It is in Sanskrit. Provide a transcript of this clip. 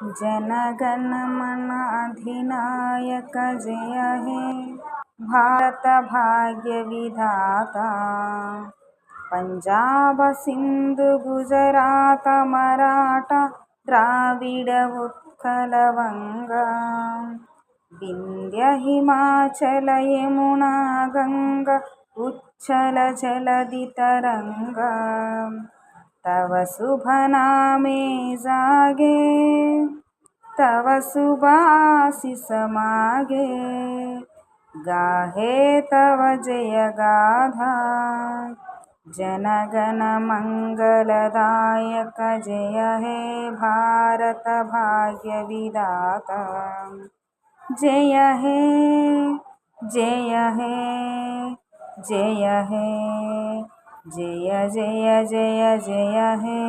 जनगण मन अधिनायक जय हे भारत भाग्य विधाता। पंजाब सिंधु गुजरात मराठा द्राविड उत्कल वंगा विंध्य हिमाचल यमुना गंगा उच्छल जलधि तरंगा। तव शुभ नामे जागे तव शुभ आशीष मागे गाहे तव जय गाथा। जनगण मंगलदायक जय हे भारत भाग्य विधाता। जय हे जय हे जय हे जय जय जय जय हे।